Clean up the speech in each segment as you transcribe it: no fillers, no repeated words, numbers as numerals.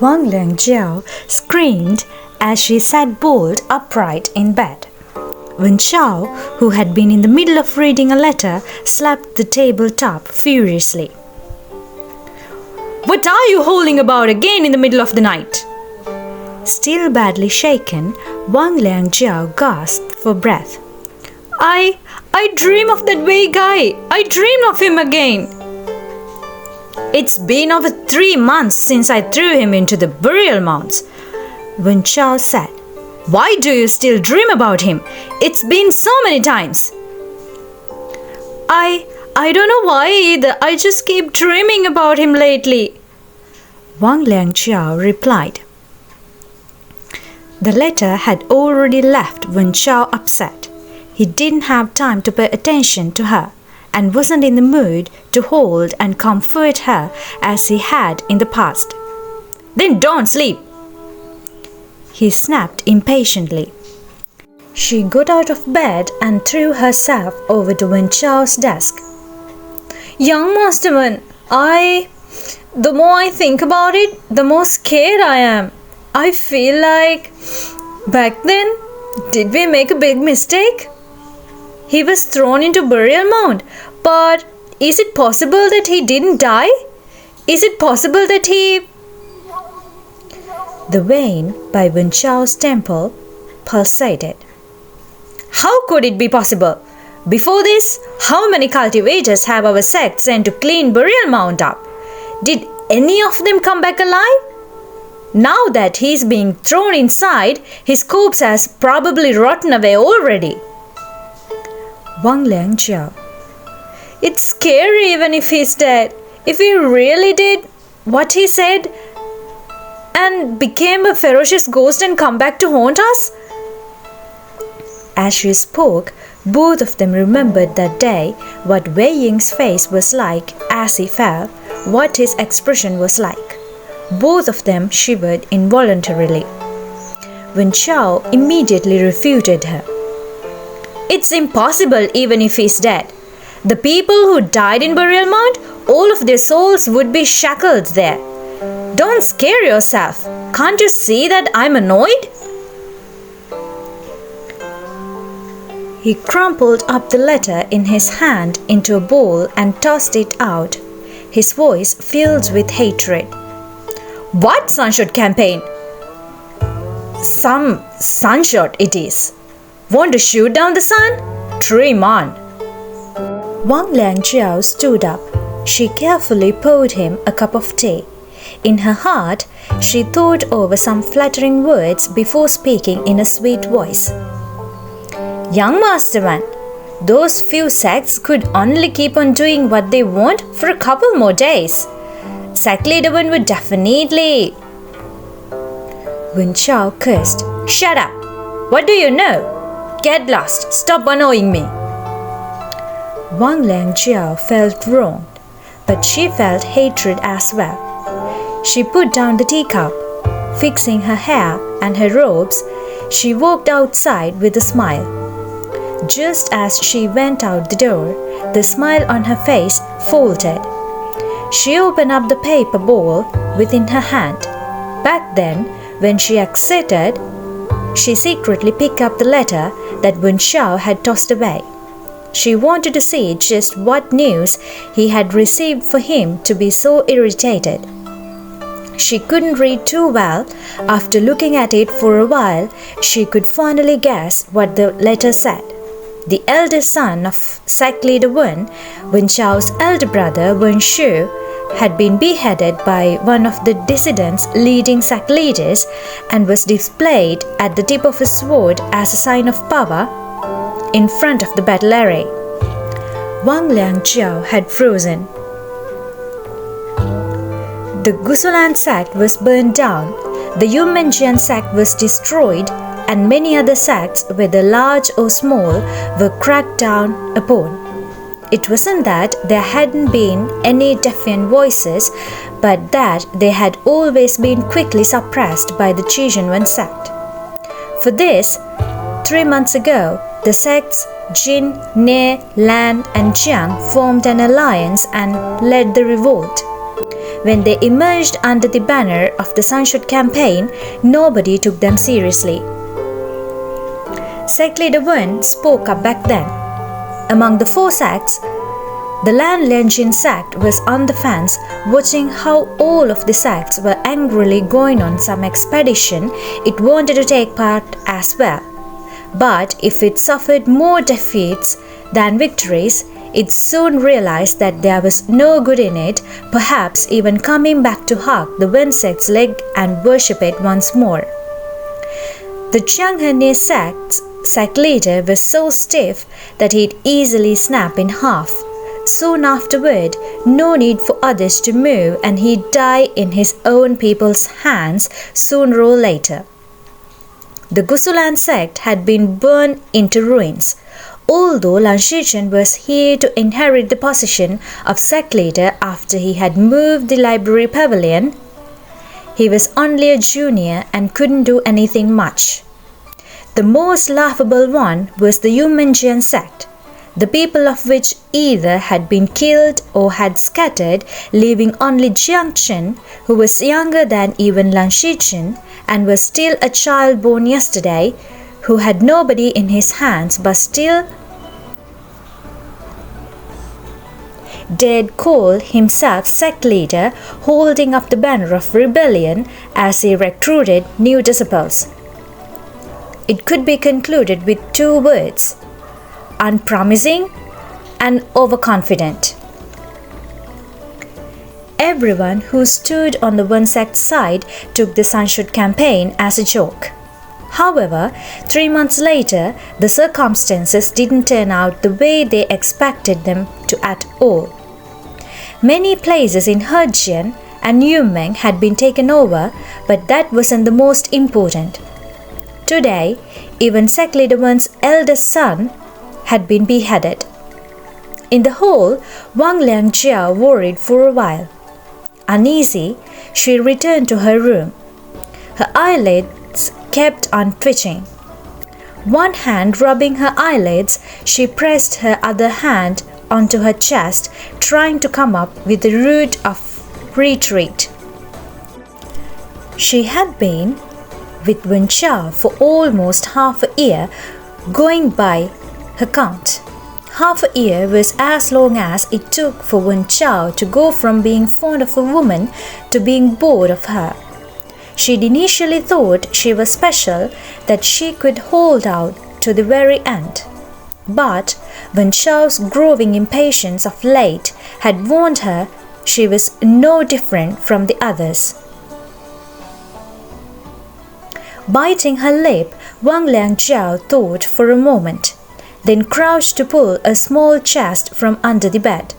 Wang Liangjiao screamed as she sat bolt upright in bed. Wen Chao, who had been in the middle of reading a letter, slapped the tabletop furiously. "What are you holding about again in the middle of the night?" Still badly shaken, Wang Liangjiao gasped for breath. I dream of that way guy. I dreamed of him again. It's been over 3 months since I threw him into the burial mounds, Wen Chao said. Why do you still dream about him? It's been so many times. I don't know why either. I just keep dreaming about him lately, Wang Liangjiao replied. The letter had already left Wen Chao upset. He didn't have time to pay attention to her and wasn't in the mood to hold and comfort her as he had in the past. Then don't sleep, he snapped impatiently. She got out of bed and threw herself over to Wen Chao's desk. Young Masterman, the more I think about it, the more scared I am. I feel like, back then, did we make a big mistake? He was thrown into burial mound, but is it possible that he didn't die? Is it possible that he... The vein by Wen Chao's temple pulsated. How could it be possible? Before this, how many cultivators have our sect sent to clean burial mound up? Did any of them come back alive? Now that he's being thrown inside, his corpse has probably rotten away already. Wang Liangjiao. It's scary even if he's dead. If he really did what he said and became a ferocious ghost and come back to haunt us? As she spoke, both of them remembered that day, what Wei Ying's face was like as he fell, what his expression was like. Both of them shivered involuntarily. Wen Chao immediately refuted her. It's impossible even if he's dead. The people who died in burial mound, all of their souls would be shackled there. Don't scare yourself. Can't you see that I'm annoyed? He crumpled up the letter in his hand into a bowl and tossed it out, his voice filled with hatred. What sunshot campaign? Some sunshot it is. Want to shoot down the sun? Dream on. Wang Liangjiao stood up. She carefully poured him a cup of tea. In her heart, she thought over some flattering words before speaking in a sweet voice. Young Masterman, those few sects could only keep on doing what they want for a couple more days. Sect leader one would definitely... Wen Chao cursed. Shut up! What do you know? Get lost! Stop annoying me! Wang Liangjiao felt wronged, but she felt hatred as well. She put down the teacup. Fixing her hair and her robes, she walked outside with a smile. Just as she went out the door, the smile on her face faltered. She opened up the paper bowl within her hand. Back then, when she exited, she secretly picked up the letter that Wen Chao had tossed away. She wanted to see just what news he had received for him to be so irritated. She couldn't read too well. After looking at it for a while, she could finally guess what the letter said. The eldest son of sect leader Wen, Wen Chao's elder brother Wen Shu, had been beheaded by one of the dissidents' leading sect leaders and was displayed at the tip of a sword as a sign of power in front of the battle array. Wang Liangjiao had frozen. The Gusulan sect was burned down, the Yumenjian sect was destroyed, and many other sects, whether large or small, were cracked down upon. It wasn't that there hadn't been any defiant voices, but that they had always been quickly suppressed by the Qianwen sect. For this, 3 months ago, the sects Jin, Ne, Lan, and Xiang formed an alliance and led the revolt. when they emerged under the banner of the Sunshot campaign, nobody took them seriously. Sect Leader 1 spoke up back then. Among the 4 sects, the Landlengian sect was on the fence, watching how all of the sects were angrily going on some expedition it wanted to take part as well. But if it suffered more defeats than victories, it soon realized that there was no good in it, perhaps even coming back to hug the one sect's leg and worship it once more. The Xiang sect leader was so stiff that he'd easily snap in half. Soon afterward, no need for others to move, and he'd die in his own people's hands sooner or later. The Gusulan sect had been burned into ruins. Although Lan Shichen was here to inherit the position of sect leader after he had moved the library pavilion, he was only a junior and couldn't do anything much. The most laughable one was the Yumenjian sect, the people of which either had been killed or had scattered, leaving only Jiangchen, who was younger than even Lan Shichen and was still a child born yesterday, who had nobody in his hands but still dared call himself sect leader, holding up the banner of rebellion as he recruited new disciples. It could be concluded with 2 words: unpromising and overconfident. Everyone who stood on the one sect side took the Sunshot campaign as a joke. However, 3 months later, the circumstances didn't turn out the way they expected them to at all. Many places in Hejian and Yumeng had been taken over, but that wasn't the most important. Today, even Sect Leader 1's eldest son had been beheaded. In the hall, Wang Liangjiao worried for a while. Uneasy, she returned to her room. Her eyelids kept on twitching. One hand rubbing her eyelids, she pressed her other hand onto her chest, trying to come up with the route of retreat. She had been with Wen Chao for almost half a year, going by her count. Half a year was as long as it took for Wen Chao to go from being fond of a woman to being bored of her. She'd initially thought she was special, that she could hold out to the very end. But Wen Chao's growing impatience of late had warned her she was no different from the others. Biting her lip, Wang Liangjiao thought for a moment, then crouched to pull a small chest from under the bed.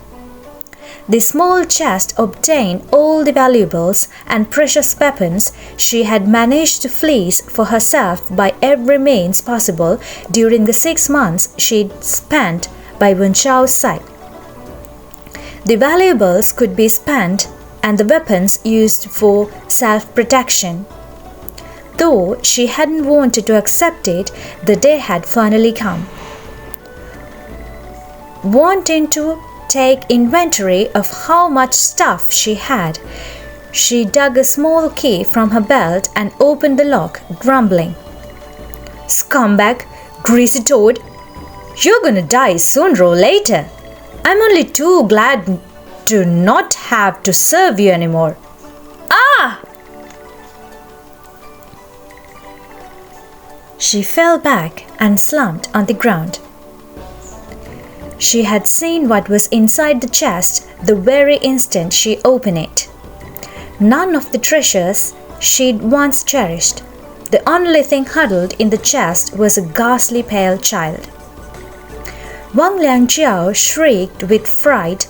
The small chest obtained all the valuables and precious weapons she had managed to fleece for herself by every means possible during the 6 months she'd spent by Wen Chao's side. The valuables could be spent and the weapons used for self-protection. Though she hadn't wanted to accept it, the day had finally come. Wanting to take inventory of how much stuff she had, she dug a small key from her belt and opened the lock, grumbling. "Scumbag, greasy toad, you're gonna die sooner or later. I'm only too glad to not have to serve you anymore." Ah! She fell back and slumped on the ground. She had seen what was inside the chest the very instant she opened it. None of the treasures she'd once cherished. The only thing huddled in the chest was a ghastly pale child. Wang Liangjiao shrieked with fright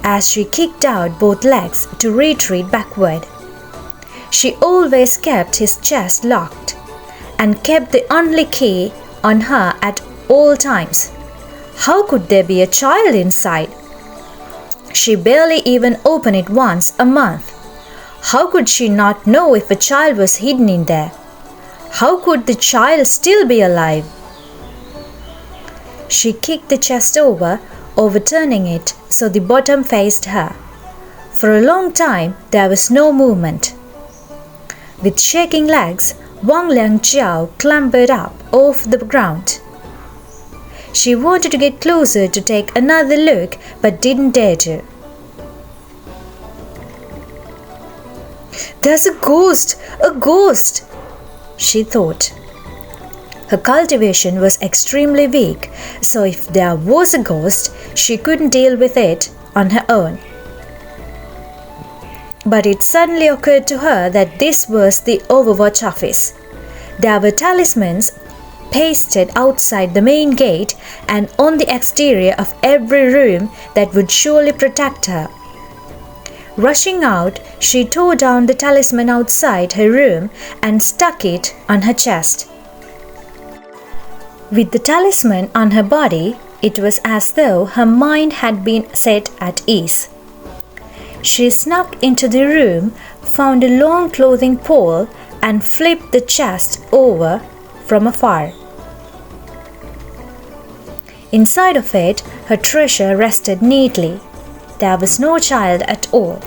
as she kicked out both legs to retreat backward. She always kept his chest locked and kept the only key on her at all times. How could there be a child inside? She barely even opened it once a month. How could she not know if a child was hidden in there? How could the child still be alive? She kicked the chest over, overturning it so the bottom faced her. For a long time there was no movement. With shaking legs, Wang Liangjiao clambered up off the ground. She wanted to get closer to take another look but didn't dare to. "There's a ghost! A ghost!" she thought. Her cultivation was extremely weak, so if there was a ghost, she couldn't deal with it on her own. But it suddenly occurred to her that this was the Overwatch office. There were talismans pasted outside the main gate and on the exterior of every room that would surely protect her. Rushing out, she tore down the talisman outside her room and stuck it on her chest. With the talisman on her body, it was as though her mind had been set at ease. She snuck into the room, found a long clothing pole, and flipped the chest over from afar. Inside of it, her treasure rested neatly. There was no child at all.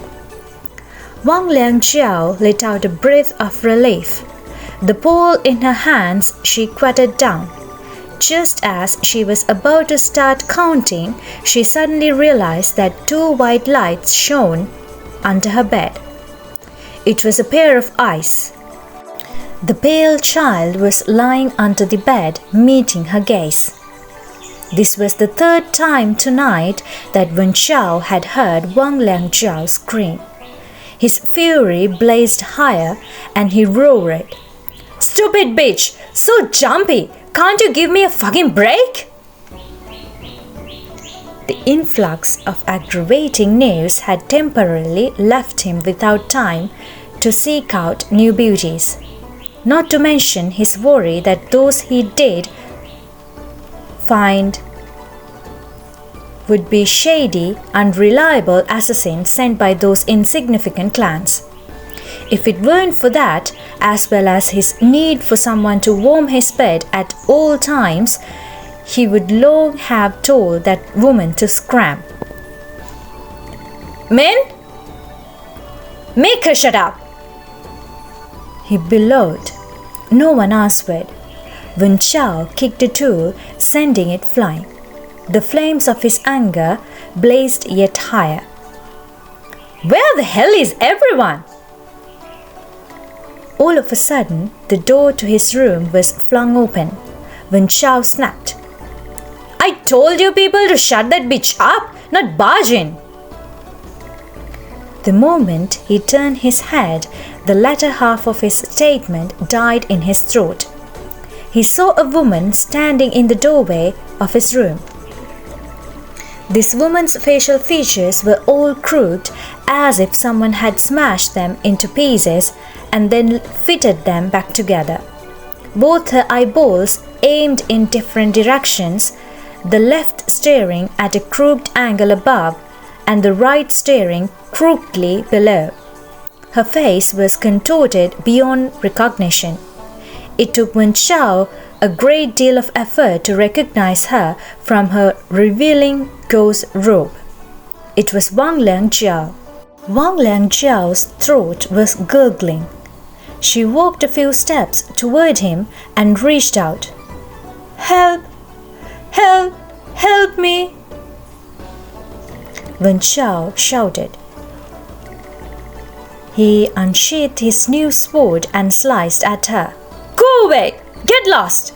Wang Liangjiao let out a breath of relief. The pole in her hands she quieted down. Just as she was about to start counting, she suddenly realized that two white lights shone under her bed. It was a pair of eyes. The pale child was lying under the bed, meeting her gaze. This was the third time tonight that Wen Xiao had heard Wang Liangjiao scream. His fury blazed higher and he roared, "Stupid bitch! So jumpy! Can't you give me a fucking break?" The influx of aggravating news had temporarily left him without time to seek out new beauties, not to mention his worry that those he did find would be shady, unreliable assassins sent by those insignificant clans. If it weren't for that, as well as his need for someone to warm his bed at all times, he would long have told that woman to scram. "Min? Make her shut up!" he bellowed. No one answered. Wen Xiao kicked a tool, sending it flying. The flames of his anger blazed yet higher. "Where the hell is everyone?" All of a sudden, the door to his room was flung open. Wen Xiao snapped, "I told you people to shut that bitch up, not barge in." The moment he turned his head, the latter half of his statement died in his throat. He saw a woman standing in the doorway of his room. This woman's facial features were all crooked, as if someone had smashed them into pieces and then fitted them back together. Both her eyeballs aimed in different directions, the left staring at a crooked angle above and the right staring crookedly below. Her face was contorted beyond recognition. It took Wen Xiao a great deal of effort to recognize her from her revealing gauze robe. It was Wang Liangjiao. Wang Liangjiao's throat was gurgling. She walked a few steps toward him and reached out. "Help! Help! Help me!" Wen Xiao shouted. He unsheathed his new sword and sliced at her. "Go away! Get lost!"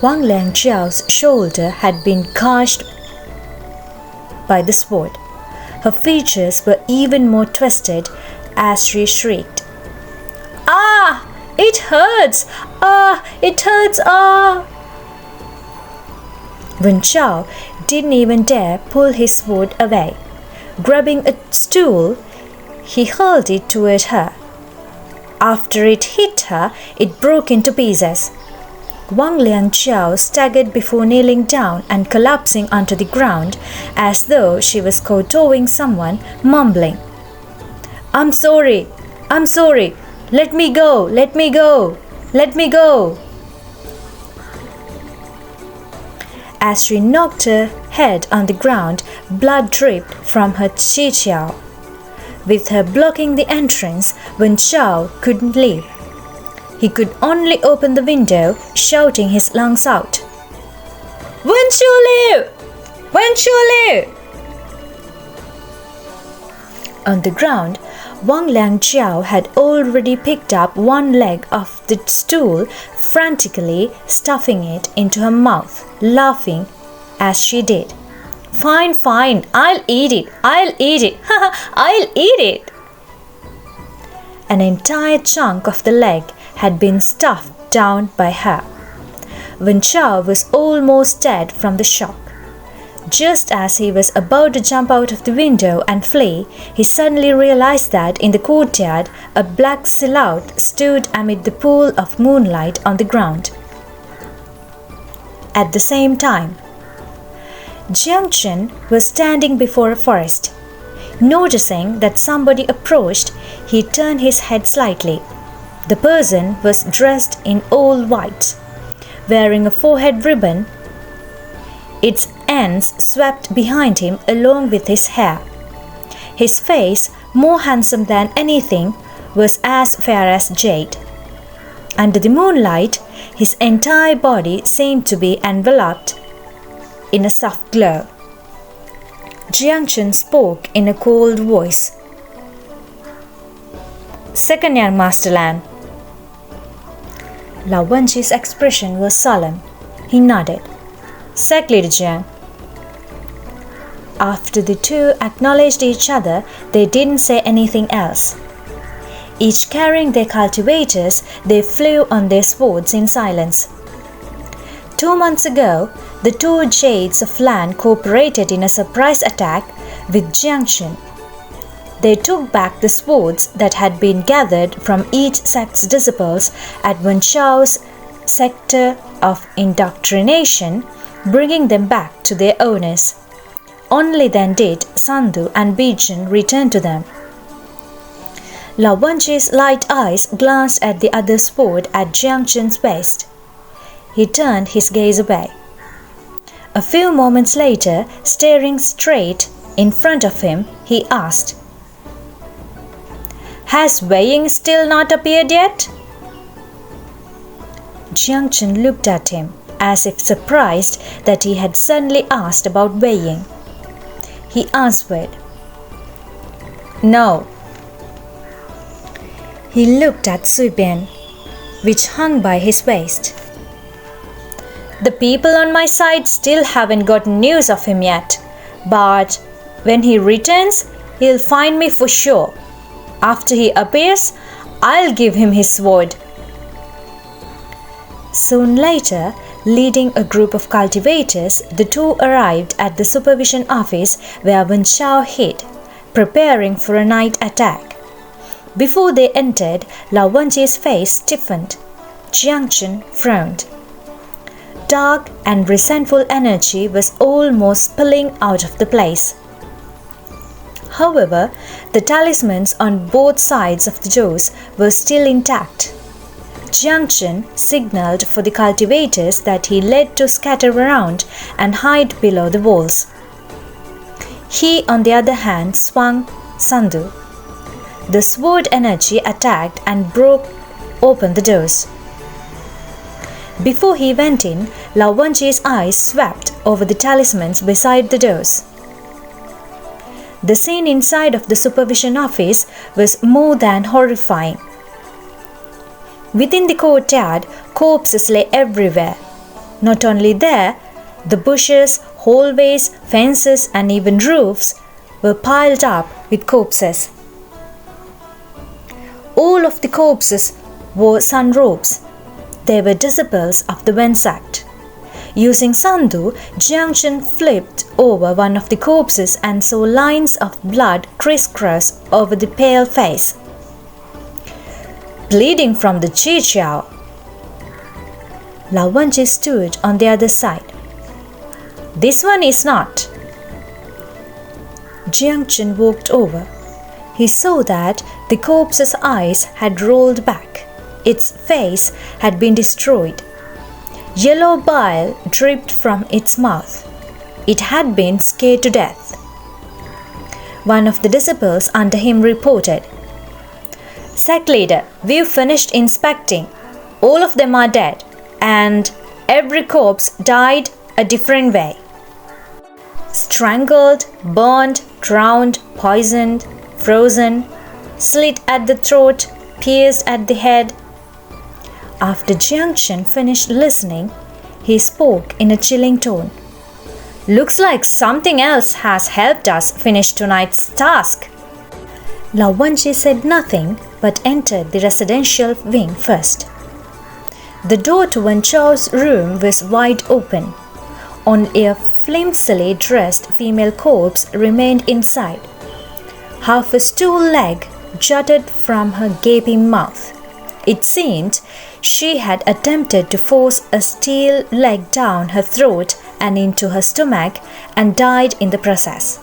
Wang Liangjiao's shoulder had been gashed by the sword. Her features were even more twisted as she shrieked, "Ah! It hurts! Ah! It hurts! Ah!" Wen Xiao didn't even dare pull his sword away. Grabbing a stool, he hurled it toward her. After it hit her, it broke into pieces. Wang Liangjiao staggered before kneeling down and collapsing onto the ground as though she was kowtowing someone, mumbling, "I'm sorry! I'm sorry! Let me go! Let me go! Let me go!" As she knocked her head on the ground, blood dripped from her chichiao. With her blocking the entrance, Wen Chao couldn't leave. He could only open the window, shouting his lungs out. "Wen Chu! Wen Chu!" On the ground, Wang Langjiao had already picked up one leg of the stool, frantically stuffing it into her mouth, laughing as she did. "Fine, fine, I'll eat it, I'll eat it, I'll eat it." An entire chunk of the leg had been stuffed down by her. Wen Chao was almost dead from the shock. Just as he was about to jump out of the window and flee, he suddenly realized that in the courtyard a black silhouette stood amid the pool of moonlight on the ground. At the same time, Jiang Chen was standing before a forest. Noticing that somebody approached, he turned his head slightly. The person was dressed in all white, wearing a forehead ribbon, its ends swept behind him along with his hair. His face, more handsome than anything, was as fair as jade. Under the moonlight, his entire body seemed to be enveloped in a soft glow. Jiang Chen spoke in a cold voice. "Second young Master Lan." Lao Wenji's expression was solemn. He nodded. "Sec Leader Jiang." After the two acknowledged each other, they didn't say anything else. Each carrying their cultivators, they flew on their swords in silence. 2 months ago, the two Jades of Lan cooperated in a surprise attack with Jiang Chen. They took back the swords that had been gathered from each sect's disciples at Wen Chao's sector of indoctrination, bringing them back to their owners. Only then did Sandhu and Bijun return to them. Lao Wenji's light eyes glanced at the other sword at Jiang Chen's waist. He turned his gaze away. A few moments later, staring straight in front of him, he asked, "Has Wei Ying still not appeared yet?" Jiang Chen looked at him, as if surprised that he had suddenly asked about Wei Ying. He answered, "No." He looked at Sui Bian, which hung by his waist. "The people on my side still haven't gotten news of him yet, but when he returns, he'll find me for sure. After he appears, I'll give him his sword." Soon later, leading a group of cultivators, the two arrived at the supervision office where Wen Chao hid, preparing for a night attack. Before they entered, Lao Wenji's face stiffened. Jiang Chen frowned. Dark and resentful energy was almost spilling out of the place. However, the talismans on both sides of the doors were still intact. Jiang Chen signaled for the cultivators that he led to scatter around and hide below the walls. He, on the other hand, swung Sandhu. The sword energy attacked and broke open the doors. Before he went in, Lao Wenji's eyes swept over the talismans beside the doors. The scene inside of the supervision office was more than horrifying. Within the courtyard, corpses lay everywhere. Not only there, the bushes, hallways, fences, and even roofs were piled up with corpses. All of the corpses wore sun robes. They were disciples of the Wen sect. Using Sandhu, Jiang Chen flipped over one of the corpses and saw lines of blood crisscross over the pale face. "Bleeding from the chichiao." Lao Wenji stood on the other side. "This one is not." Jiang Chen walked over. He saw that the corpse's eyes had rolled back. Its face had been destroyed. Yellow bile dripped from its mouth. It had been scared to death. One of the disciples under him reported, "Sect leader, we've finished inspecting. All of them are dead, and every corpse died a different way. Strangled, burned, drowned, poisoned, frozen, slit at the throat, pierced at the head." After Xiang finished listening, he spoke in a chilling tone. "Looks like something else has helped us finish tonight's task." Lao Wenji said nothing but entered the residential wing first. The door to Wen Chao's room was wide open. Only a flimsily dressed female corpse remained inside. Half a stool leg jutted from her gaping mouth. It seemed she had attempted to force a steel leg down her throat and into her stomach and died in the process.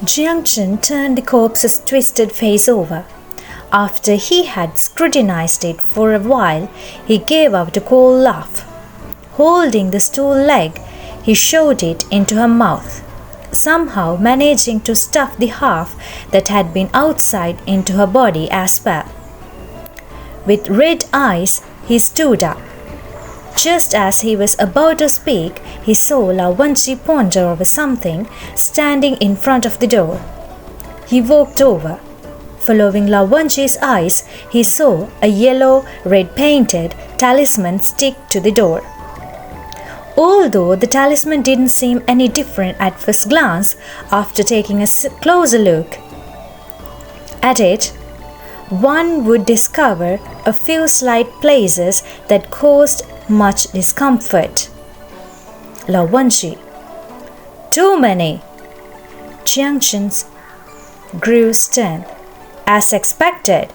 Xiang turned the corpse's twisted face over. After he had scrutinized it for a while, he gave out a cold laugh. Holding the stool leg, he shoved it into her mouth, somehow managing to stuff the half that had been outside into her body as well. With red eyes, he stood up. Just as he was about to speak, he saw Lao Wenji ponder over something standing in front of the door. He walked over. Following Lao Wenji's eyes, he saw a yellow, red-painted talisman stick to the door. Although the talisman didn't seem any different at first glance, after taking a closer look at it, one would discover a few slight places that caused much discomfort. Lao Wenji. "Too many." Xiang grew stern. "As expected."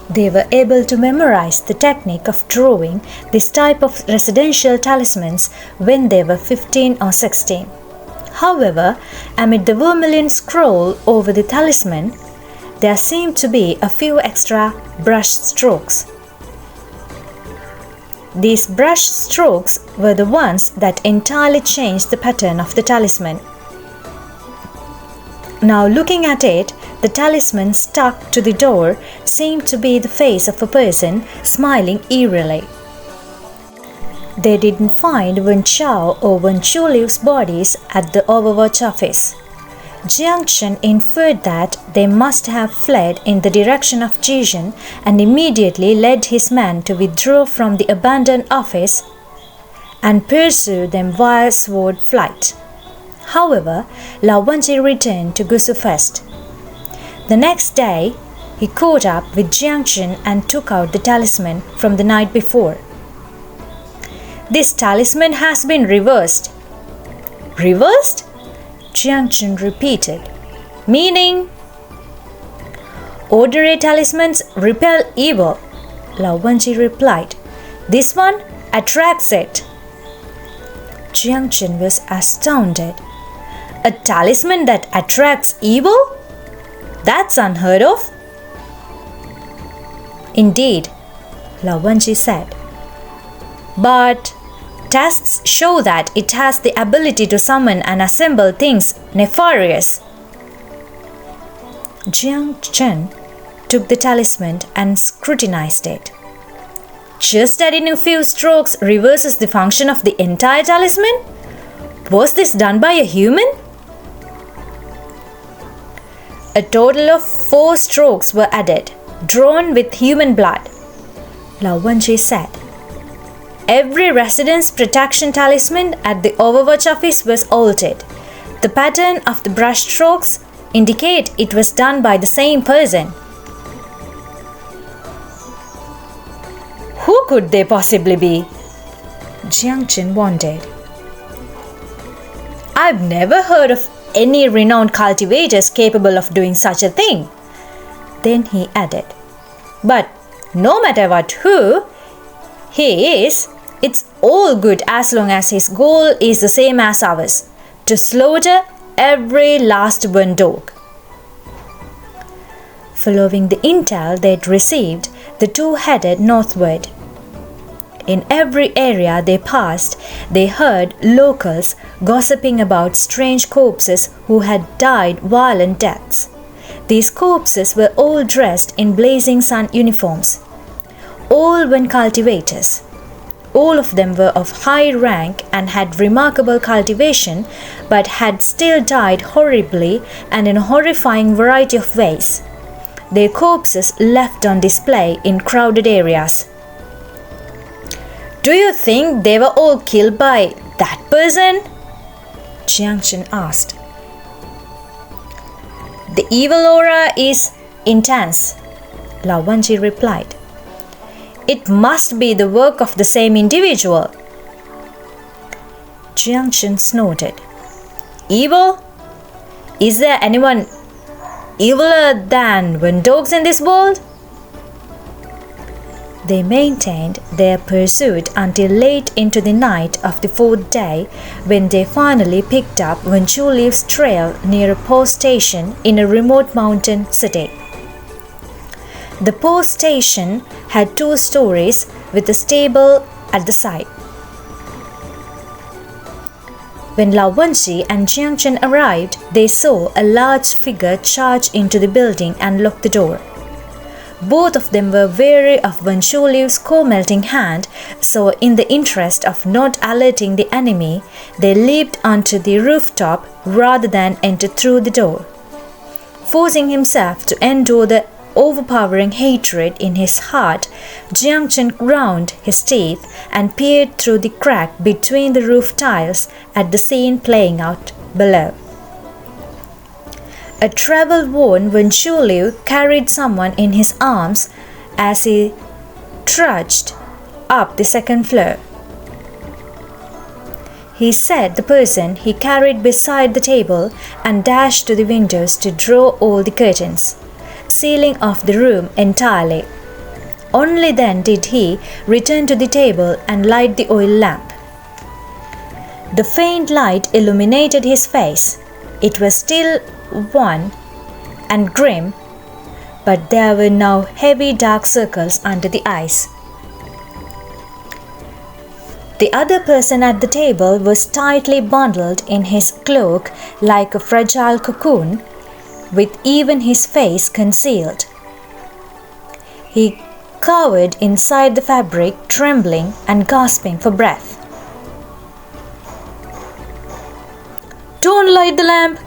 They were able to memorize the technique of drawing this type of residential talismans when they were 15 or 16. However, amid the vermilion scroll over the talisman, there seemed to be a few extra brush strokes. These brush strokes were the ones that entirely changed the pattern of the talisman. Now looking at it, the talisman stuck to the door seemed to be the face of a person smiling eerily. They didn't find Wen Chao or Wen Chuliu's bodies at the Overwatch office. Jiang inferred that they must have fled in the direction of Jizhen and immediately led his men to withdraw from the abandoned office and pursue them via sword flight. However, Lao Wenji returned to Gusu first. The next day, he caught up with Jiang and took out the talisman from the night before. "This talisman has been reversed." "Reversed?" Jiang repeated. "Meaning?" "Ordinary talismans repel evil," Lao Wenji replied. "This one attracts it." Jiang was astounded. "A talisman that attracts evil? That's unheard of." "Indeed," Lao Wenji said. "But tests show that it has the ability to summon and assemble things nefarious." Jiang took the talisman and scrutinized it. "Just adding a few strokes reverses the function of the entire talisman? Was this done by a human?" "A total of 4 strokes were added, drawn with human blood," Lao Wenji said. "Every residence protection talisman at the Overwatch office was altered. The pattern of the brush strokes indicate it was done by the same person." "Who could they possibly be?" Jiang wondered. "I've never heard of any renowned cultivators capable of doing such a thing." Then he added, "But no matter who he is, it's all good as long as his goal is the same as ours, to slaughter every last one dog." Following the intel they'd received, the two headed northward. In every area they passed, they heard locals gossiping about strange corpses who had died violent deaths. These corpses were all dressed in blazing sun uniforms. All were cultivators. All of them were of high rank and had remarkable cultivation, but had still died horribly and in a horrifying variety of ways. Their corpses left on display in crowded areas. "Do you think they were all killed by that person?" Xiang asked. "The evil aura is intense," Lao Wenji replied. "It must be the work of the same individual." Xiang snorted. "Evil? Is there anyone eviler than dogs in this world?" They maintained their pursuit until late into the night of the fourth day, when they finally picked up Wen Shuliu's trail near a post station in a remote mountain city. The post station had 2 stories with a stable at the side. When Lao Wenji and Xiang arrived, they saw a large figure charge into the building and lock the door. Both of them were wary of Wen Shuliu's co-melting hand, so in the interest of not alerting the enemy, they leaped onto the rooftop rather than enter through the door. Forcing himself to endure the overpowering hatred in his heart, Xiang ground his teeth and peered through the crack between the roof tiles at the scene playing out below. A travel-worn Wen Shuliu carried someone in his arms as he trudged up the second floor. He set the person he carried beside the table and dashed to the windows to draw all the curtains, sealing off the room entirely. Only then did he return to the table and light the oil lamp. The faint light illuminated his face. It was still wan and grim, but there were now heavy dark circles under the eyes. The other person at the table was tightly bundled in his cloak like a fragile cocoon, with even his face concealed. He cowered inside the fabric, trembling and gasping for breath. "Don't light the lamp,"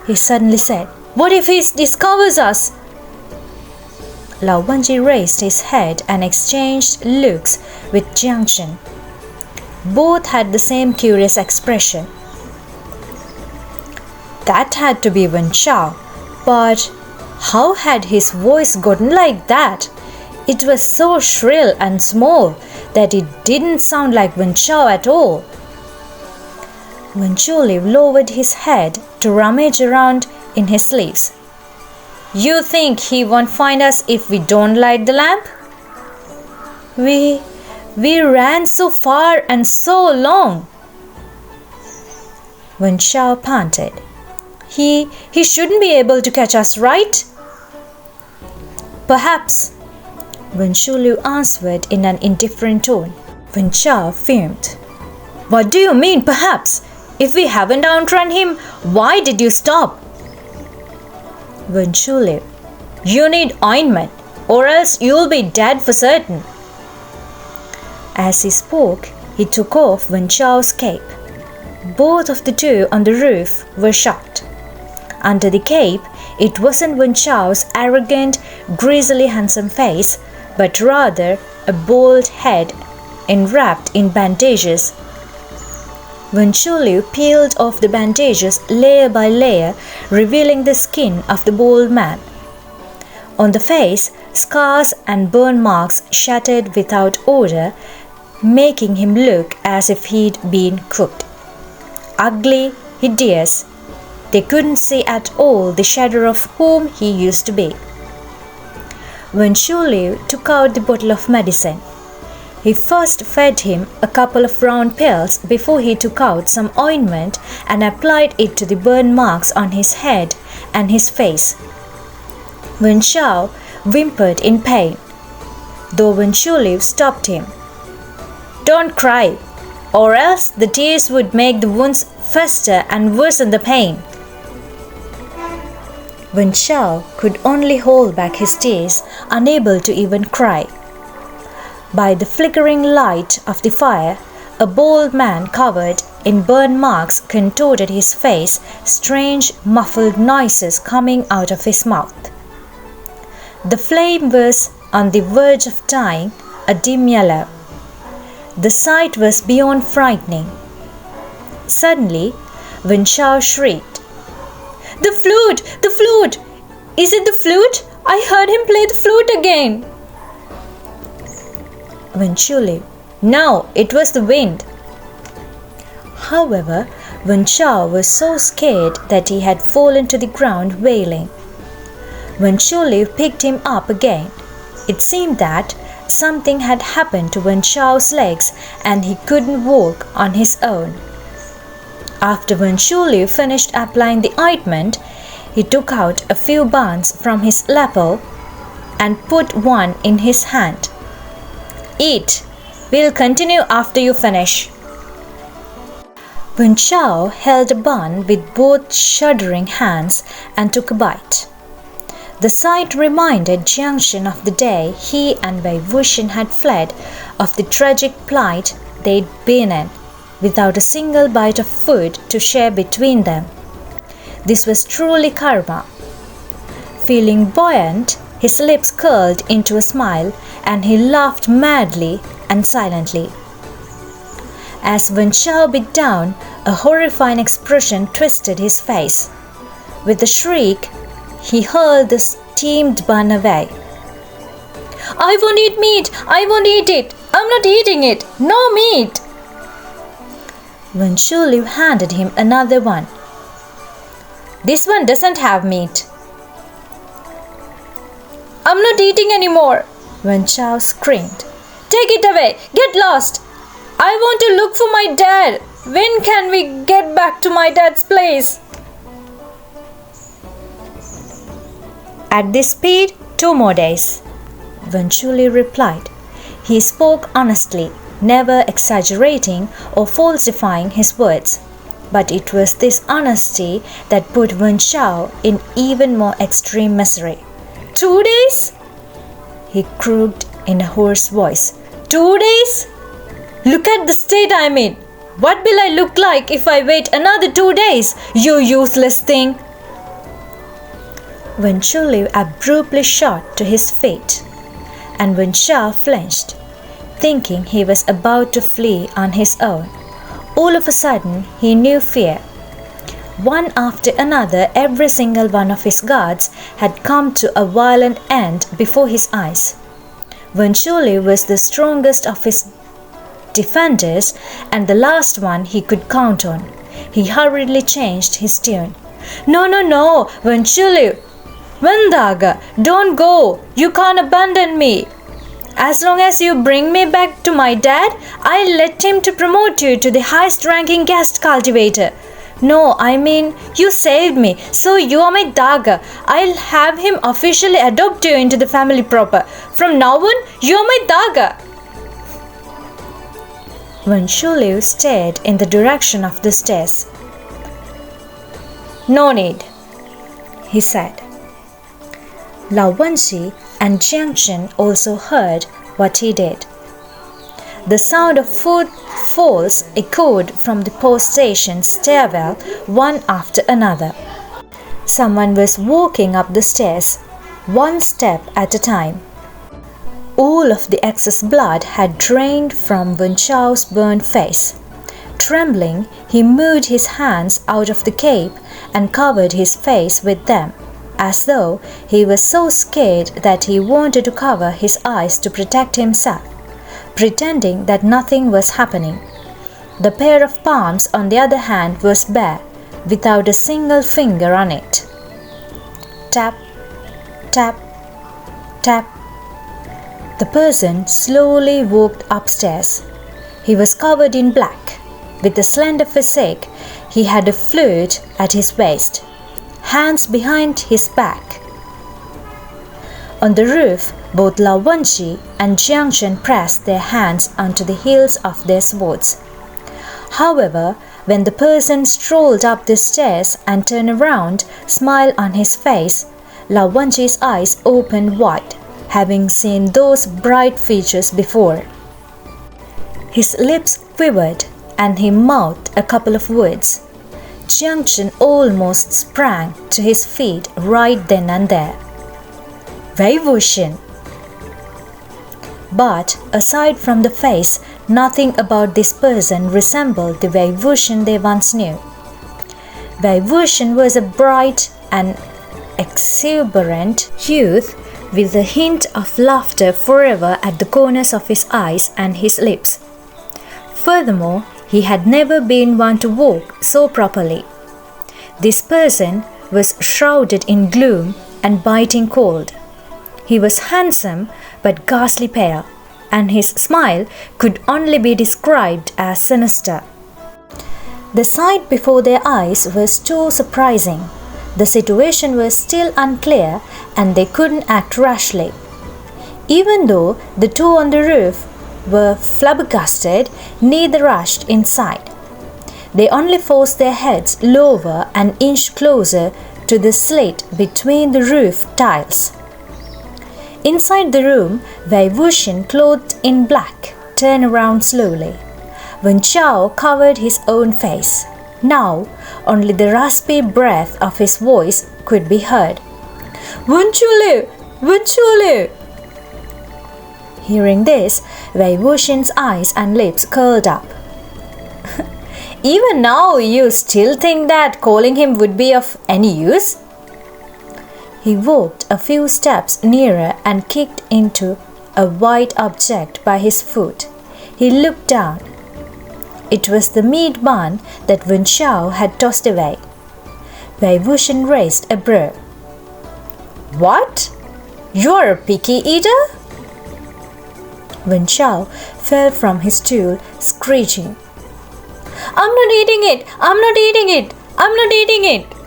he suddenly said. "What if he discovers us?" Lao Wenji raised his head and exchanged looks with Xiang. Both had the same curious expression. That had to be Wen Chao, but how had his voice gotten like that? It was so shrill and small that it didn't sound like Wen Chao at all. Wen Shuliu lowered his head to rummage around in his sleeves. "You think he won't find us if we don't light the lamp?" We ran so far and so long," Wen Chao panted. He shouldn't be able to catch us, right?" "Perhaps," Wen Shuliu answered in an indifferent tone. Wen Chao fumed. "What do you mean, perhaps? If we haven't outrun him, why did you stop?" Wen Shuliu, "You need ointment, or else you'll be dead for certain." As he spoke, he took off Wen Chao's cape. Both of the 2 on the roof were shocked. Under the cape, it wasn't Wen Chao's arrogant, greasily handsome face, but rather a bald head enwrapped in bandages. Wen Shuliu peeled off the bandages layer by layer, revealing the skin of the bald man. On the face, scars and burn marks shattered without order, making him look as if he'd been cooked. Ugly, hideous, they couldn't see at all the shadow of whom he used to be. Wen Shuliu took out the bottle of medicine. He first fed him a couple of round pills before he took out some ointment and applied it to the burn marks on his head and his face. Wen Chao whimpered in pain, though Wen Shuliu stopped him. Don't cry, or else the tears would make the wounds fester and worsen the pain." Wen Xiao could only hold back his tears, unable to even cry. By the flickering light of the fire, a bald man covered in burn marks contorted his face, strange muffled noises coming out of his mouth. The flame was on the verge of dying a dim yellow. The sight was beyond frightening. Suddenly, Wen Xiao shrieked, "The flute! The flute! Is it the flute? I heard him play the flute again!" Wen Qiuli, "No, it was the wind." However, Wen Xiao was so scared that he had fallen to the ground wailing. Wen Qiuli picked him up again. It seemed that something had happened to Wen Xiao's legs and he couldn't walk on his own. After Wen Qiuli finished applying the ointment, he took out a few buns from his lapel and put one in his hand. "Eat. We'll continue after you finish." Wen Xiao held a bun with both shuddering hands and took a bite. The sight reminded Jiangshan of the day he and Wei Wuxian had fled, of the tragic plight they'd been in, without a single bite of food to share between them. This was truly karma. Feeling buoyant, his lips curled into a smile and he laughed madly and silently. As Wen Xiao bit down, a horrifying expression twisted his face. With a shriek, he hurled the steamed bun away. "I won't eat meat! I won't eat it! I'm not eating it! No meat!" Wen Qiuli handed him another one. "This one doesn't have meat." "I'm not eating anymore!" Wen Xiao screamed. "Take it away! Get lost! I want to look for my dad! When can we get back to my dad's place?" "At this speed, 2 more days," Wen Qiuli replied. He spoke honestly, never exaggerating or falsifying his words. But it was this honesty that put Wen Xiao in even more extreme misery. 2 days? He croaked in a hoarse voice. 2 days? Look at the state I'm in. What will I look like if I wait another 2 days, you useless thing? Wen Qiuli abruptly shot to his feet, and Wen Xiao flinched, thinking he was about to flee on his own. All of a sudden, he knew fear. One after another, every single one of his guards had come to a violent end before his eyes. Wen Qiuli was the strongest of his defenders and the last one he could count on. He hurriedly changed his tune. No, Wen Qiuli! Wendaga, don't go! You can't abandon me! As long as you bring me back to my dad, I'll let him to promote you to the highest ranking guest cultivator. No, I mean, you saved me, so you are my daga. I'll have him officially adopt you into the family proper. From now on, you're my daga. Wen Qiuli stared in the direction of the stairs. No need, he said. Lao Wenxi and Jiangshan also heard what he did. The sound of footfalls echoed from the post station stairwell one after another. Someone was walking up the stairs, one step at a time. All of the excess blood had drained from Wen Xiao's burned face. Trembling, he moved his hands out of the cape and covered his face with them, as though he was so scared that he wanted to cover his eyes to protect himself, pretending that nothing was happening. The pair of palms, on the other hand, was bare, without a single finger on it. Tap, tap, tap. The person slowly walked upstairs. He was covered in black. With a slender physique, he had a flute at his waist, hands behind his back. On the roof, Both Lao Wenqi and Xiang pressed their hands onto the hilts of their swords. However, when the person strolled up the stairs and turned around, smile on his face, Lao Wenqi's eyes opened wide, having seen those bright features before. His lips quivered and he mouthed a couple of words. Xiang almost sprang to his feet right then and there. Wei Wuxian. But aside from the face, nothing about this person resembled the Wei Wuxian they once knew. Wei Wuxian was a bright and exuberant youth with a hint of laughter forever at the corners of his eyes and his lips. Furthermore, he had never been one to walk so properly. This person was shrouded in gloom and biting cold. He was handsome but ghastly pale, and his smile could only be described as sinister. The sight before their eyes was too surprising. The situation was still unclear and they couldn't act rashly. Even though the two on the roof were flabbergasted, neither rushed inside. They only forced their heads lower and inched closer to the slit between the roof tiles. Inside the room, Wei Wuxian, clothed in black, turned around slowly. Wen Chao covered his own face. Now, only the raspy breath of his voice could be heard. Wen Chu! Wen Chu! Hearing this, Wei Wuxian's eyes and lips curled up. Even now, you still think that calling him would be of any use? He walked a few steps nearer and kicked into a white object by his foot. He looked down. It was the meat bun that Wen Chao had tossed away. Wei Wuxian raised a brow. What? You're a picky eater? Wen Chao fell from his stool, screeching. I'm not eating it! I'm not eating it! I'm not eating it!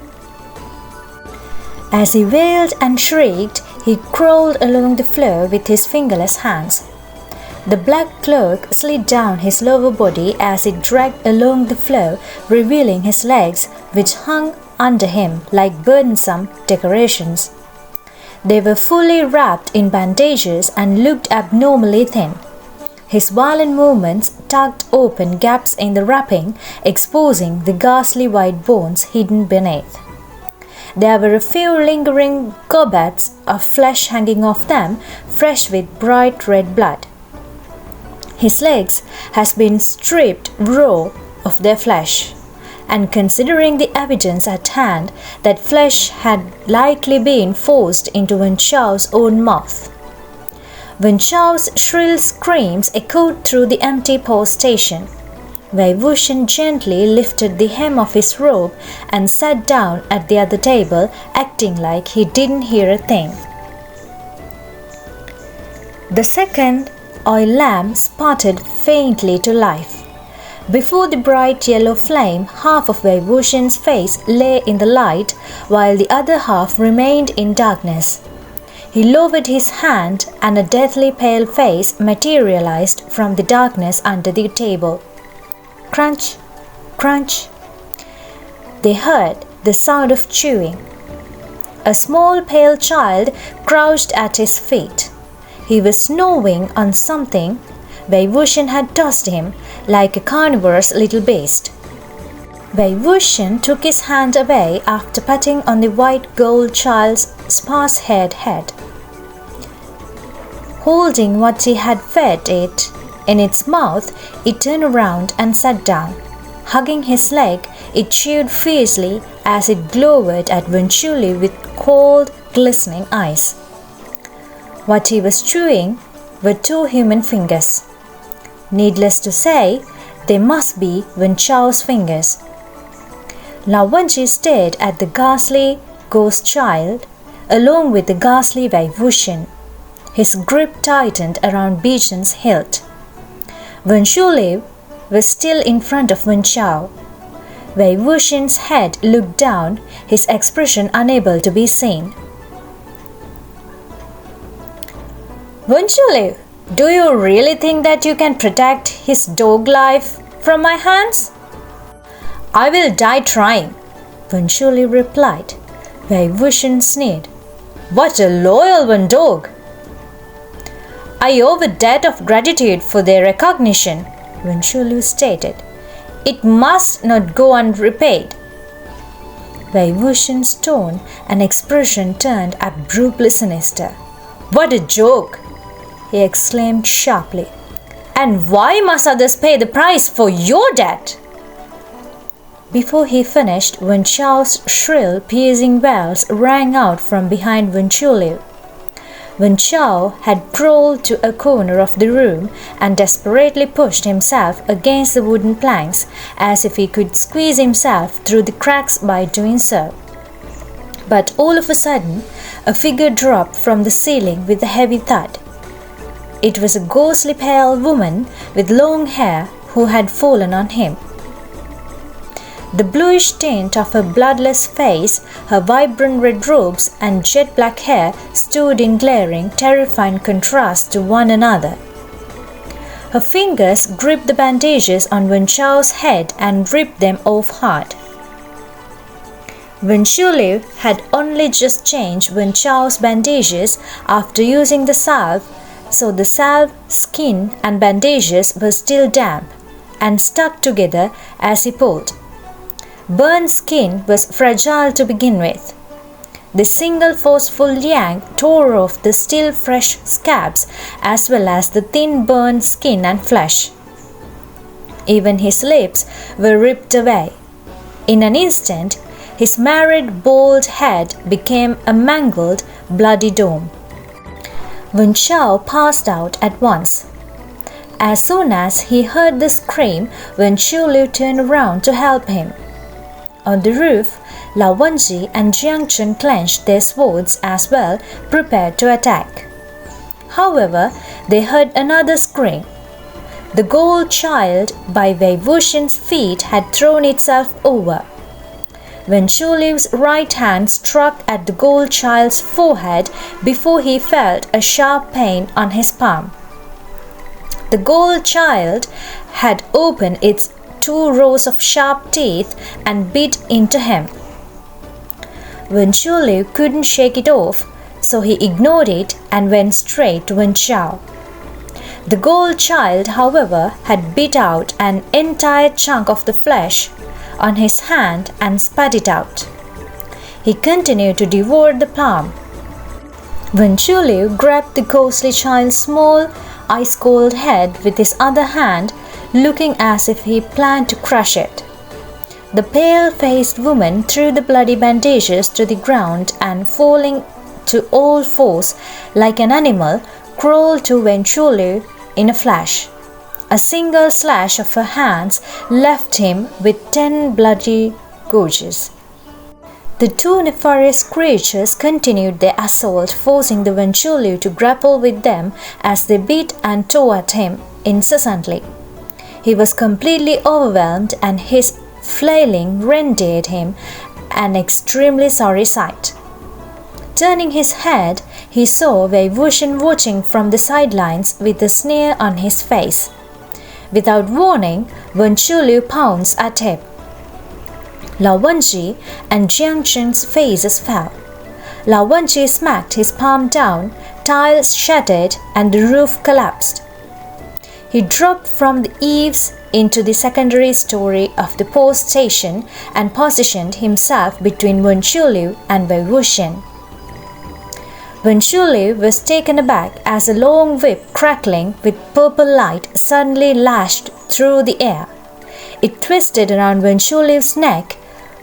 As he wailed and shrieked, he crawled along the floor with his fingerless hands. The black cloak slid down his lower body as it dragged along the floor, revealing his legs, which hung under him like burdensome decorations. They were fully wrapped in bandages and looked abnormally thin. His violent movements tugged open gaps in the wrapping, exposing the ghastly white bones hidden beneath. There were a few lingering gobbets of flesh hanging off them, fresh with bright red blood. His legs had been stripped raw of their flesh, and considering the evidence at hand, that flesh had likely been forced into Wen Chao's own mouth. Wen Chao's shrill screams echoed through the empty post station. Wei Wuxian gently lifted the hem of his robe and sat down at the other table, acting like he didn't hear a thing. The second oil lamp sputtered faintly to life. Before the bright yellow flame, half of Wei Wuxian's face lay in the light, while the other half remained in darkness. He lowered his hand and a deathly pale face materialized from the darkness under the table. Crunch, crunch. They heard the sound of chewing. A small pale child crouched at his feet. He was gnawing on something Wei Wuxian had tossed him, like a carnivorous little beast. Wei Wuxian took his hand away after patting on the white gold child's sparse-haired head. Holding what he had fed it in its mouth, it turned around and sat down. Hugging his leg, it chewed fiercely as it glowered at Wen Chu with cold, glistening eyes. What he was chewing were two human fingers. Needless to say, they must be Wen Chao's fingers. Lao Wenqi stared at the ghastly ghost child, along with the ghastly Wei Wuxian. His grip tightened around Bichun's hilt. Wen Chu was still in front of Wen Chao. Wei Wuxian's head looked down, his expression unable to be seen. Wenchulu, do you really think that you can protect his dog life from my hands? I will die trying, Wenchulu replied. Wei Wuxian sneered. What a loyal one, dog! I owe a debt of gratitude for their recognition, Wenchulu stated. It must not go unrepaid. Wei Wuxian's tone and expression turned abruptly sinister. What a joke! He exclaimed sharply. And why must others pay the price for your debt? Before he finished, Wen Chao's shrill, piercing wails rang out from behind Wenchulu. Wen Chao had crawled to a corner of the room and desperately pushed himself against the wooden planks as if he could squeeze himself through the cracks by doing so. But all of a sudden, a figure dropped from the ceiling with a heavy thud. It was a ghostly pale woman with long hair who had fallen on him. The bluish tint of her bloodless face, her vibrant red robes and jet black hair stood in glaring, terrifying contrast to one another. Her fingers gripped the bandages on Wen Chao's head and ripped them off hard. Wenchulu had only just changed Wen Chao's bandages after using the salve, so the salve, skin and bandages were still damp and stuck together as he pulled. Burned skin was fragile to begin with. The single forceful yank tore off the still fresh scabs as well as the thin burned skin and flesh. Even his lips were ripped away. In an instant, his marred, bald head became a mangled, bloody dome. Wen Chao passed out at once. As soon as he heard the scream, Wenchulu turned around to help him. On the roof, Lao Wenji and Jiang Chen clenched their swords as well, prepared to attack. However, they heard another scream. The gold child by Wei Wuxian's feet had thrown itself over. Wenchulu's right hand struck at the gold child's forehead before he felt a sharp pain on his palm. The gold child had opened its 2 rows of sharp teeth and bit into him. Wenchulu couldn't shake it off, so he ignored it and went straight to Wen Chao. The gold child, however, had bit out an entire chunk of the flesh on his hand and spat it out. He continued to devour the palm. Wenchulu grabbed the ghostly child's small, ice-cold head with his other hand, looking as if he planned to crush it. The pale-faced woman threw the bloody bandages to the ground and, falling to all fours like an animal, crawled to Wenchulu in a flash. A single slash of her hands left him with 10 bloody gouges. The 2 nefarious creatures continued their assault, forcing the Wenchulu to grapple with them as they beat and tore at him incessantly. He was completely overwhelmed and his flailing rendered him an extremely sorry sight. Turning his head, he saw Wei Wuxian watching from the sidelines with a sneer on his face. Without warning, Wenchulu pounced at him. Lao Wenji and Jiang Chen's faces fell. Lao Wenji smacked his palm down, tiles shattered and the roof collapsed. He dropped from the eaves into the secondary story of the post station and positioned himself between Wenchulu and Wei Wuxian. Wenchulu was taken aback as a long whip crackling with purple light suddenly lashed through the air. It twisted around Wenchulu's neck,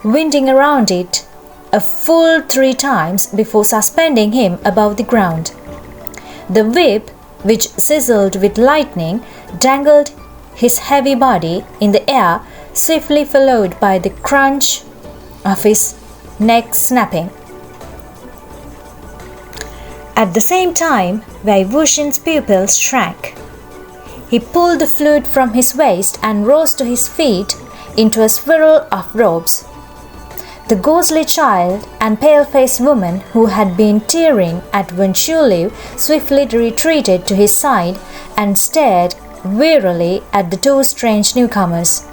winding around it a full 3 times before suspending him above the ground. The whip, which sizzled with lightning, dangled his heavy body in the air, swiftly followed by the crunch of his neck snapping. At the same time, Wei Wuxian's pupils shrank. He pulled the flute from his waist and rose to his feet into a swirl of robes. The ghostly child and pale-faced woman who had been tearing at Wen Shuliu swiftly retreated to his side and stared wearily at the two strange newcomers.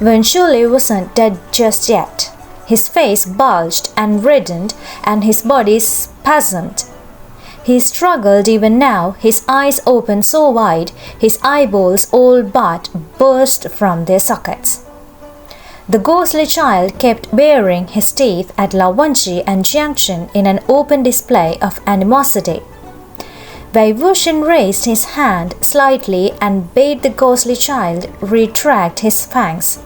Wen Shuliu wasn't dead just yet. His face bulged and reddened and his body spasmed. He struggled even now, his eyes opened so wide, his eyeballs all but burst from their sockets. The ghostly child kept baring his teeth at Lao Wenqi and Jiangchen in an open display of animosity. Wei Wuxian raised his hand slightly and bade the ghostly child retract his fangs.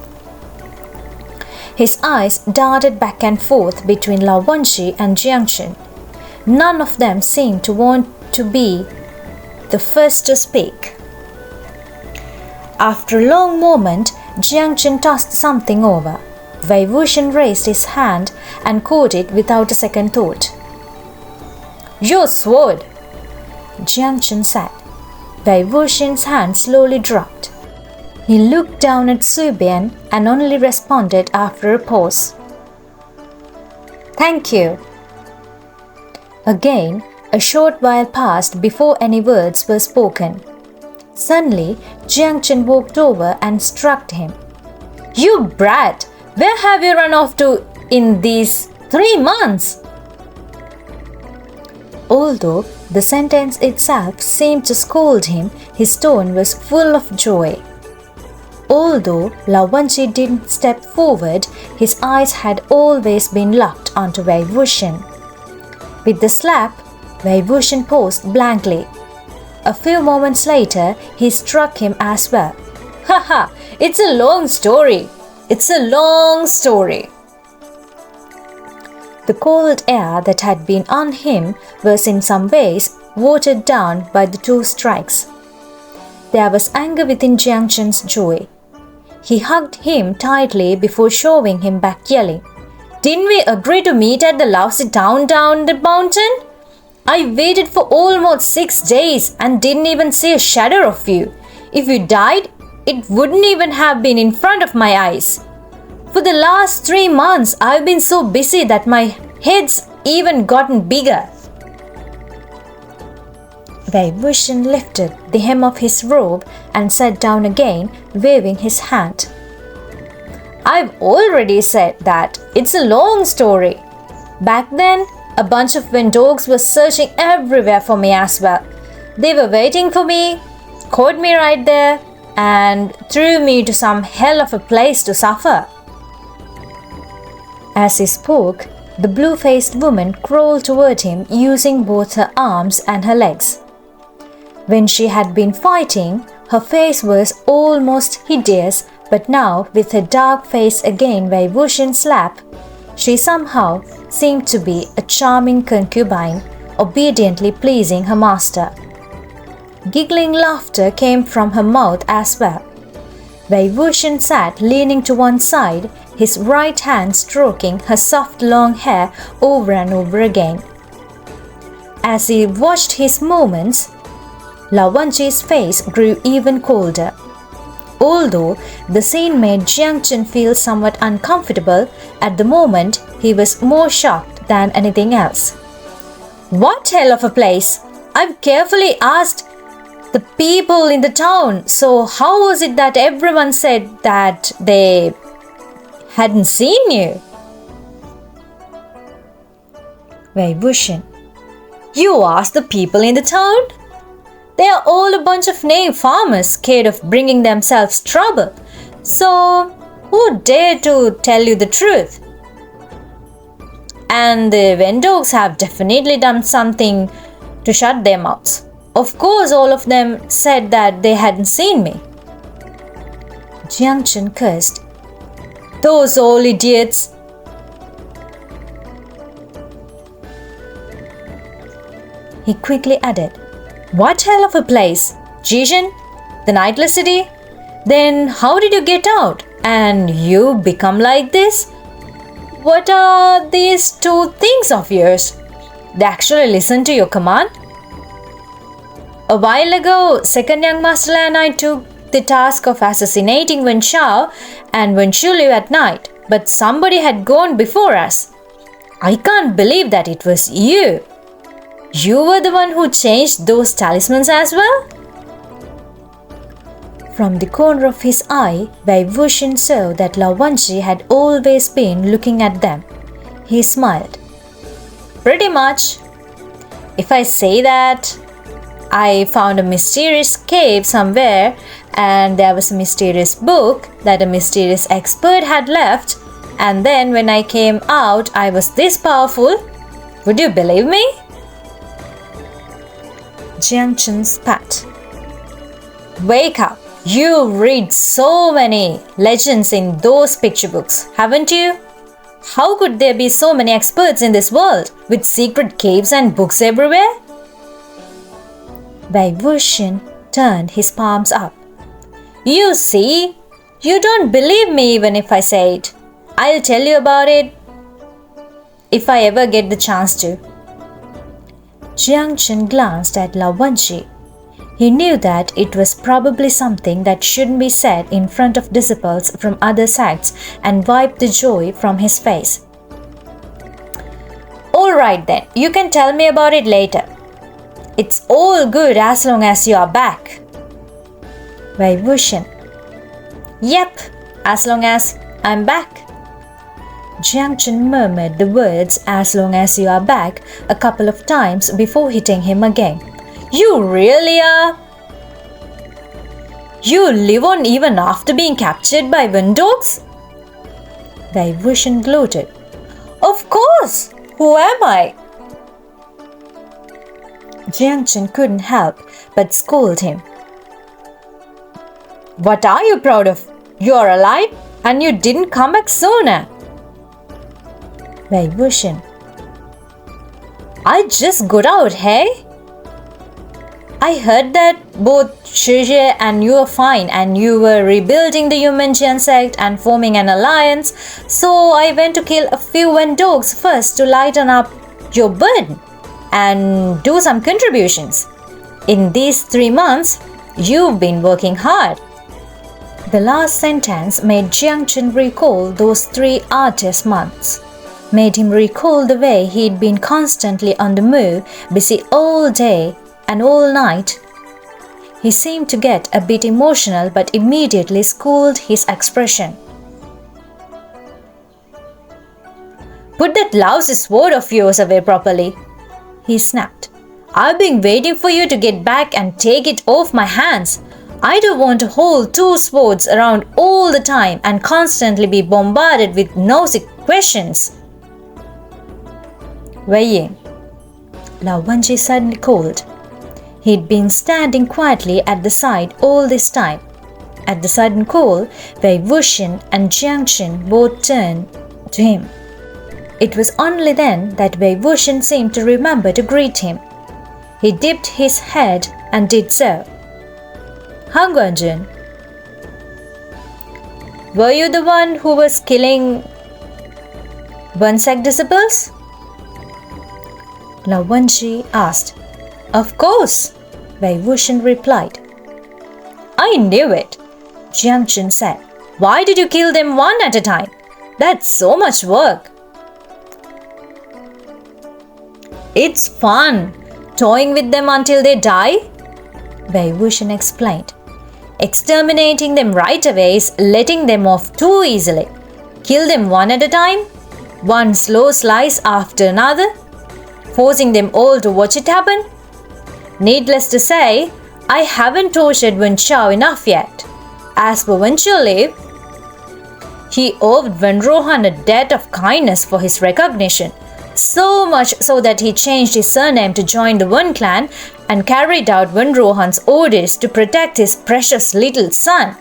His eyes darted back and forth between Lao Wenqi and Jiangchen. None of them seemed to want to be the first to speak. After a long moment, Jiangchen tossed something over. Wei Wuxian raised his hand and caught it without a second thought. "Your sword!" Jiangchen said. Wei Wuxian's hand slowly dropped. He looked down at Su Bian and only responded after a pause. "Thank you." Again, a short while passed before any words were spoken. Suddenly, Jiangchen walked over and struck him. "You brat! Where have you run off to in these 3 months?" Although the sentence itself seemed to scold him, his tone was full of joy. Although Lao Wenqi didn't step forward, his eyes had always been locked onto Wei Wuxian. With the slap, Wei Wuxian paused blankly. A few moments later, he struck him as well. "Haha, it's a long story. It's a long story." The cold air that had been on him was in some ways watered down by the two strikes. There was anger within Jiangchen's joy. He hugged him tightly before shoving him back, yelling, "Didn't we agree to meet at the lousy town down the mountain? I waited for almost 6 days and didn't even see a shadow of you. If you died, it wouldn't even have been in front of my eyes. For the last 3 months, I've been so busy that my head's even gotten bigger." Wei Wuxian lifted the hem of his robe and sat down again, waving his hand. "I've already said that it's a long story. Back then, a bunch of wind dogs were searching everywhere for me as well. They were waiting for me, caught me right there, and threw me to some hell of a place to suffer." As he spoke, the blue-faced woman crawled toward him using both her arms and her legs. When she had been fighting, her face was almost hideous, but now, with her dark face again Wei Wuxian's lap, she somehow seemed to be a charming concubine, obediently pleasing her master. Giggling laughter came from her mouth as well. Wei Wuxian sat leaning to one side, his right hand stroking her soft long hair over and over again. As he watched his movements, Lao Wenqi's face grew even colder. Although the scene made Jiangchen feel somewhat uncomfortable, at the moment he was more shocked than anything else. "What hell of a place! I've carefully asked the people in the town, so how was it that everyone said that they hadn't seen you?" Wei Wuxian: "You asked the people in the town? They are all a bunch of naive farmers scared of bringing themselves trouble. So, who dared to tell you the truth? And the Vendogs have definitely done something to shut their mouths. Of course, all of them said that they hadn't seen me." Jiangchen cursed. "Those old idiots!" He quickly added, "What hell of a place? Jishan? The nightless city? Then how did you get out? And you become like this? What are these two things of yours? They actually listen to your command?" "A while ago, second young master and I took the task of assassinating Wen Shao and Wen Shuliu at night. but somebody had gone before us. I can't believe that it was you. You were the one who changed those talismans as well?" From the corner of his eye, Vaibhushan saw that Lavanshi had always been looking at them. He smiled. "Pretty much. If I say that I found a mysterious cave somewhere and there was a mysterious book that a mysterious expert had left, and then when I came out I was this powerful, would you believe me?" Jiang Chen spat. "Wake up! You read so many legends in those picture books, haven't you? How could there be so many experts in this world with secret caves and books everywhere?" Vaibhushan turned his palms up. "You see, you don't believe me even if I say it. I'll tell you about it if I ever get the chance to." Jiang Chen glanced at Lavanshi. He knew that it was probably something that shouldn't be said in front of disciples from other sects and wiped the joy from his face. "All right then, you can tell me about it later. It's all good as long as you are back." Vaibhushan. "Yep, as long as I'm back." Jiang Chen murmured the words "as long as you are back" a couple of times before hitting him again. "You really are? You live on even after being captured by wind dogs?" Vaibhushan gloated. "Of course! Who am I?" Jiang Chen couldn't help but scold him. "What are you proud of? You're alive and you didn't come back sooner." Vaibhushan. "I just got out, hey? I heard that both Shirje and you are fine and you were rebuilding the human Jian sect and forming an alliance, so I went to kill a few wind dogs first to lighten up your burden and do some contributions. In these 3 months, you've been working hard." The last sentence made Jiang Chen recall those 3 arduous months, made him recall the way he'd been constantly on the move, busy all day and all night. He seemed to get a bit emotional but immediately schooled his expression. "Put that lousy sword of yours away properly," he snapped. "I've been waiting for you to get back and take it off my hands. I don't want to hold 2 swords around all the time and constantly be bombarded with nosy questions." Weighing. Lavanshi suddenly called. He'd been standing quietly at the side all this time. At the sudden call, Vaibhushan and Jiang Chen both turned to him. It was only then that Vaibhushan seemed to remember to greet him. He dipped his head and did so. "Hanguanjun, were you the one who was killing one sect disciples?" Lavanshi asked. "Of course," Vaibhushan replied. "I knew it," Jiang Chen said. "Why did you kill them one at a time? That's so much work." "It's fun, toying with them until they die," Vaibhushan explained. "Exterminating them right away is letting them off too easily. Kill them one at a time, one slow slice after another, forcing them all to watch it happen. Needless to say, I haven't tortured Wen Chao enough yet. As for Wen Liu, he owed Wen Rohan a debt of kindness for his recognition, so much so that he changed his surname to join the Wen clan and carried out Wen Rohan's orders to protect his precious little son."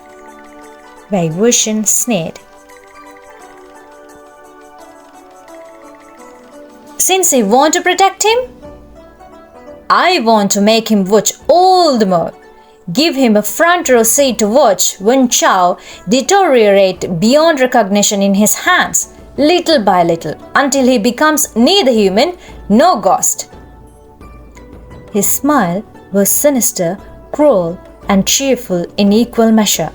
Vaibhushan sneered. "Since you want to protect him, I want to make him watch all the more. Give him a front row seat to watch Wen Chao deteriorate beyond recognition in his hands, little by little, until he becomes neither human nor ghost." His smile was sinister, cruel, and cheerful in equal measure.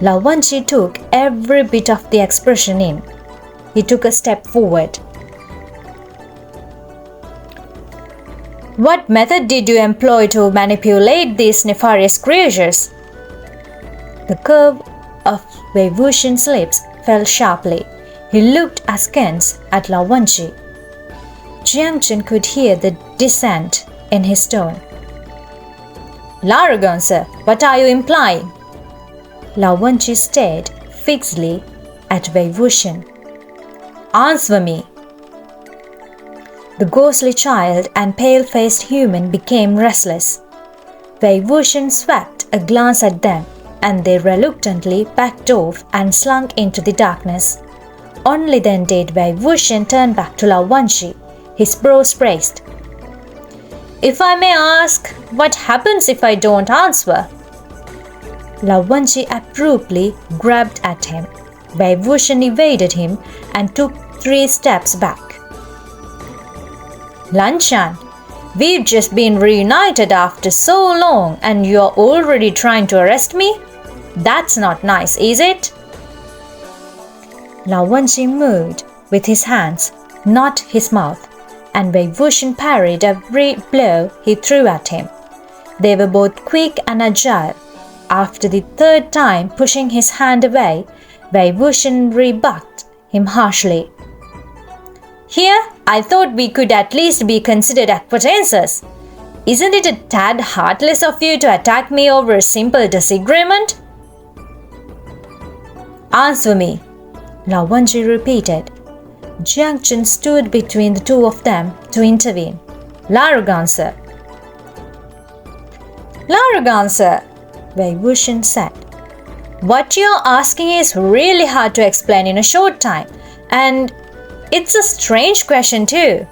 Lao Wanji took every bit of the expression in. He took a step forward. What method did you employ to manipulate these nefarious creatures? The curve of Wei Wuxian's lips fell sharply. He looked askance at Lao Wanji. Jiang Chen could hear the dissent in his tone. Laragon, sir, what are you implying? Lao Wanji stared fixedly at Wei Wuxian. Answer me. The ghostly child and pale-faced human became restless. Wei Wuxian swept a glance at them, and they reluctantly backed off and slunk into the darkness. Only then did Wei Wuxian turn back to Lao Wanji, his brows raised. If I may ask, what happens if I don't answer? Lao Wanji abruptly grabbed at him. Wei Wuxian evaded him and took 3 steps back. Lanchan, we've just been reunited after so long and you're already trying to arrest me? That's not nice, is it? Lao Wanji moved with his hands, not his mouth, and Wei Wuxian parried every blow he threw at him. They were both quick and agile. After the 3rd time pushing his hand away, Wei Wuxian rebuffed him harshly. Here, I thought we could at least be considered acquaintances. Isn't it a tad heartless of you to attack me over a simple disagreement? Answer me, Lao Wanji repeated. Jiang Chen stood between the two of them to intervene. Laragon, sir. Laragon, sir, Wei Wuxian said. What you're asking is really hard to explain in a short time, and it's a strange question too.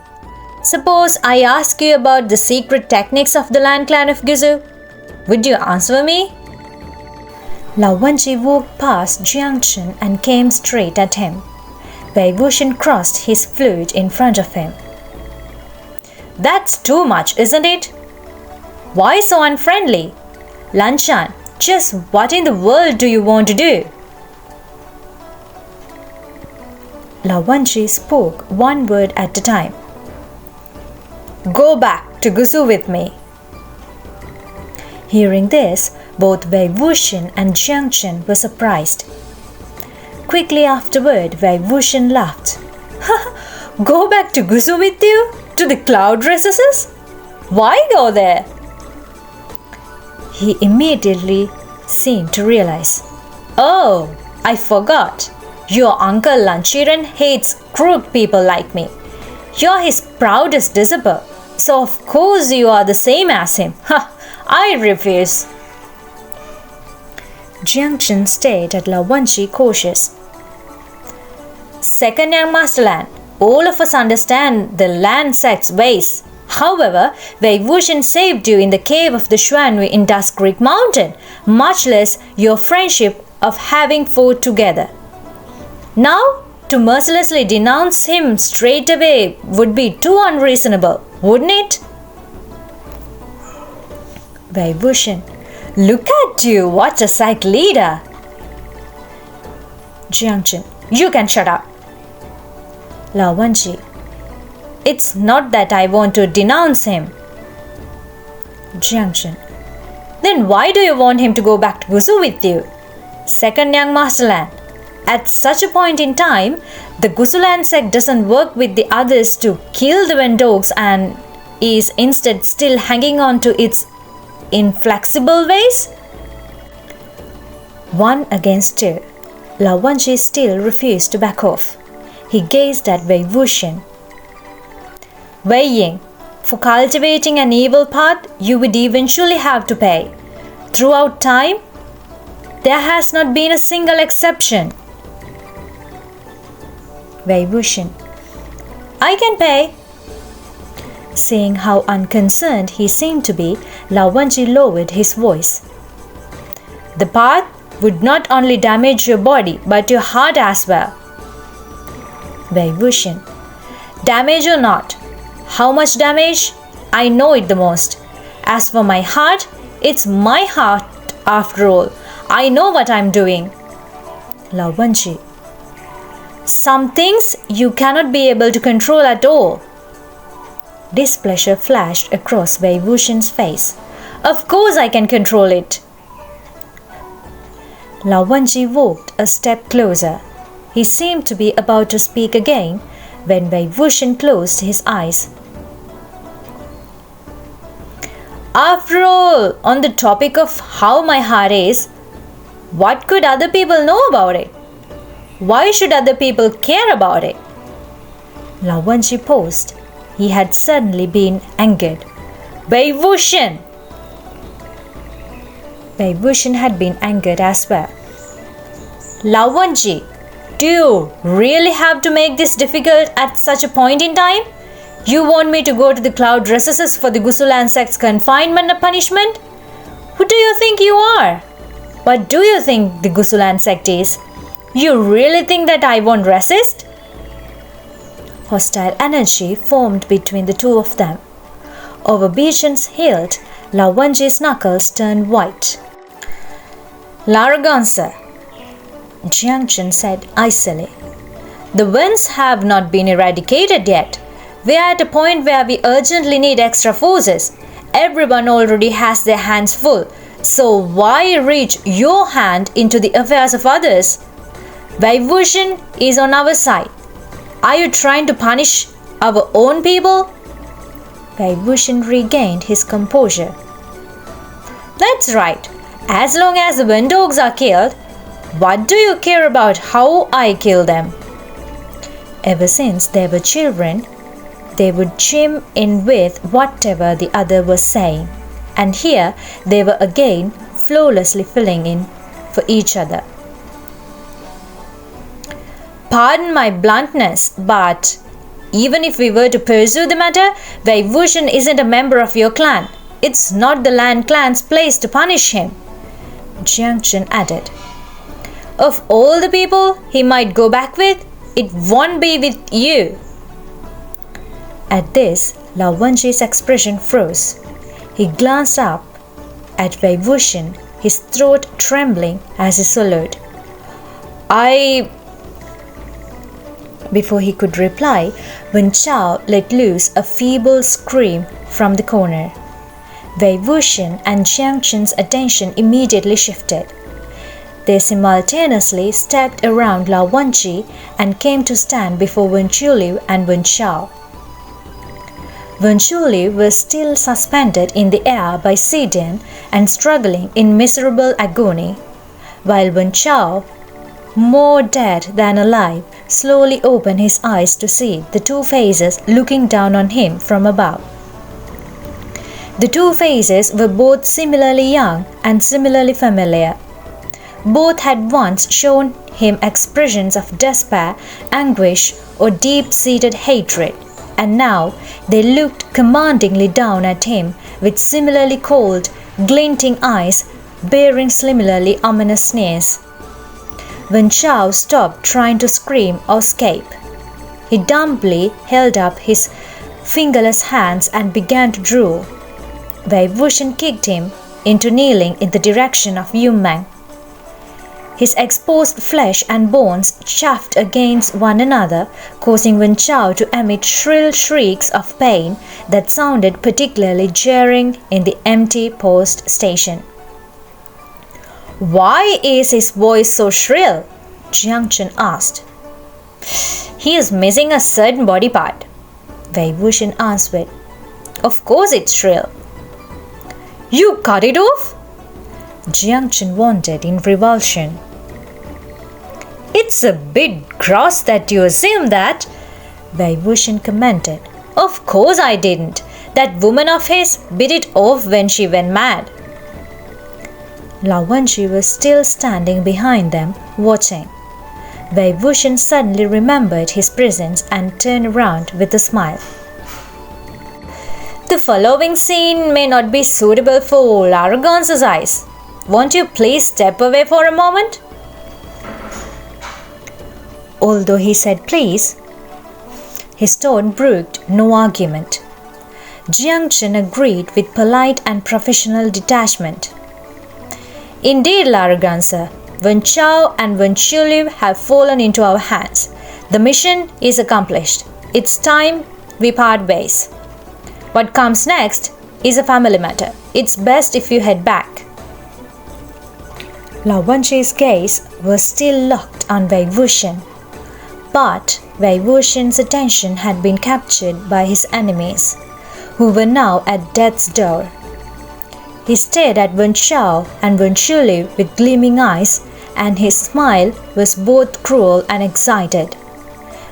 Suppose I ask you about the secret techniques of the Land Clan of Guizhou. Would you answer me? Lao Wanji walked past Jiang Chen and came straight at him. Wei Wuxian crossed his flute in front of him. That's too much, isn't it? Why so unfriendly? Lanchan, just what in the world do you want to do? Lao Wanji spoke one word at a time. Go back to Guizhou with me. Hearing this, both Wei Wuxian and Jiang Chen were surprised. Quickly afterward, Wei Wuxian laughed. Go back to Guizhou with you? To the cloud recesses? Why go there? He immediately seemed to realize. Oh, I forgot. Your uncle Lanchiren hates crooked people like me. You're his proudest disciple, so of course you are the same as him. I refuse. Jiang Chen stared at Lao Wanji cautious. Second young Master Lan, all of us understand the Lan sect's ways. However, Wei Wuxian saved you in the cave of the Xuanhui in Dusk Creek Mountain, much less your friendship of having fought together. Now, to mercilessly denounce him straight away would be too unreasonable, wouldn't it? Wei Wuxian, look at you, what a psych leader! Jiang Chen, you can shut up. Lao Wanji, it's not that I want to denounce him. Jiang Chen, then why do you want him to go back to Guizhou with you? Second young Master Lan, at such a point in time, the Guizhou Lan sect doesn't work with the others to kill the Wendogs and is instead still hanging on to its inflexible ways? 1 against 2. Lao Wanji still refused to back off. He gazed at Wei Wuxian. Wei Ying, for cultivating an evil path, you would eventually have to pay. Throughout time, there has not been a single exception. Wei Wuxian, I can pay. Seeing how unconcerned he seemed to be, Lao Wanji lowered his voice. The path would not only damage your body, but your heart as well. Wei Wuxian, damage or not, how much damage? I know it the most. As for my heart, it's my heart after all. I know what I'm doing. Lao Wenji. Some things you cannot be able to control at all. Displeasure flashed across Wei Wuxian's face. Of course I can control it. Lao Wenji walked a step closer. He seemed to be about to speak again when Wei Wuxian closed his eyes. After all, on the topic of how my heart is, what could other people know about it? Why should other people care about it? Lao Wenji paused. He had suddenly been angered. Wei Wuxian! Wei Wuxian had been angered as well. Lao Wenji, do you really have to make this difficult at such a point in time? You want me to go to the cloud recesses for the Gusulan sect's confinement and punishment? Who do you think you are? What do you think the Gusulan sect is? You really think that I won't resist? Hostile energy formed between the two of them. Over Bichun's hilt, Lao Wenji's knuckles turned white. Laragansa, Jiang Chen said icily. The winds have not been eradicated yet. We are at a point where we urgently need extra forces. Everyone already has their hands full. So why reach your hand into the affairs of others? Wei Wuxian is on our side. Are you trying to punish our own people? Wei Wuxian regained his composure. That's right. As long as the wind dogs are killed, what do you care about how I kill them? Ever since they were children, they would chime in with whatever the other was saying, and here they were again flawlessly filling in for each other. Pardon my bluntness, but even if we were to pursue the matter, Wei Wuxian isn't a member of your clan. It's not the Lan clan's place to punish him, Jiang Chen added. Of all the people he might go back with, it won't be with you. At this, Lao Wenji's expression froze. He glanced up at Wei Wuxian, his throat trembling as he swallowed. Before he could reply, Wen Chao let loose a feeble scream from the corner. Wei Wuxian and Jiang Chen's attention immediately shifted. They simultaneously stepped around Lao Wenji and came to stand before Wen Chuliu and Wen Chao. Wen Chuliu was still suspended in the air by Sidian and struggling in miserable agony, while Wen Chao, more dead than alive, slowly opened his eyes to see the two faces looking down on him from above. The two faces were both similarly young and similarly familiar. Both had once shown him expressions of despair, anguish, or deep-seated hatred, and now they looked commandingly down at him with similarly cold, glinting eyes, bearing similarly ominous sneers. When Chao stopped trying to scream or escape, he dumbly held up his fingerless hands and began to drool. Wei Wuxian kicked him into kneeling in the direction of Yumeng. His exposed flesh and bones chafed against one another, causing Wen Chao to emit shrill shrieks of pain that sounded particularly jarring in the empty post station. Why is his voice so shrill? Jiang Chen asked. He is missing a certain body part, Wei Wuxian answered. Of course it's shrill. You cut it off? Jiang Chen wondered in revulsion. It's a bit gross that you assume that, Wei Wuxian commented. Of course I didn't. That woman of his bit it off when she went mad. Lao Wenji was still standing behind them, watching. Wei Wuxian suddenly remembered his presence and turned around with a smile. The following scene may not be suitable for Laragan's eyes. Won't you please step away for a moment? Although he said please, his tone brooked no argument. Jiang Chen agreed with polite and professional detachment. Indeed, Laragan sir, Wen Chao and Wen Qiuliu have fallen into our hands. The mission is accomplished. It's time we part ways. What comes next is a family matter. It's best if you head back. Lao Wenji's gaze was still locked on Wei Wuxian, but Wei Wuxian's attention had been captured by his enemies, who were now at death's door. He stared at Wen Chao and Wen Qiuliu with gleaming eyes, and his smile was both cruel and excited.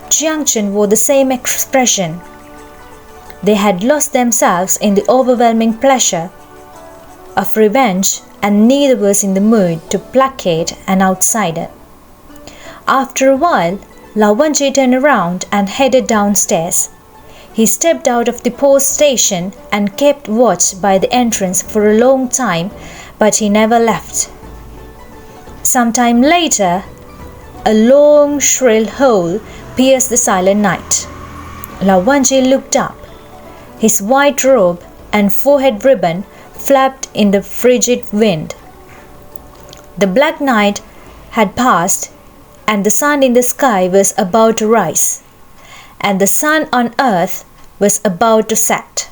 Jiang Chun wore the same expression. They had lost themselves in the overwhelming pleasure of revenge, and neither was in the mood to placate an outsider. After a while, Lao Wenji turned around and headed downstairs. He stepped out of the post station and kept watch by the entrance for a long time, but he never left. Some time later, a long, shrill howl pierced the silent night. Lao Wenji looked up. His white robe and forehead ribbon flapped in the frigid wind. The black night had passed, and the sun in the sky was about to rise, and the sun on earth was about to set.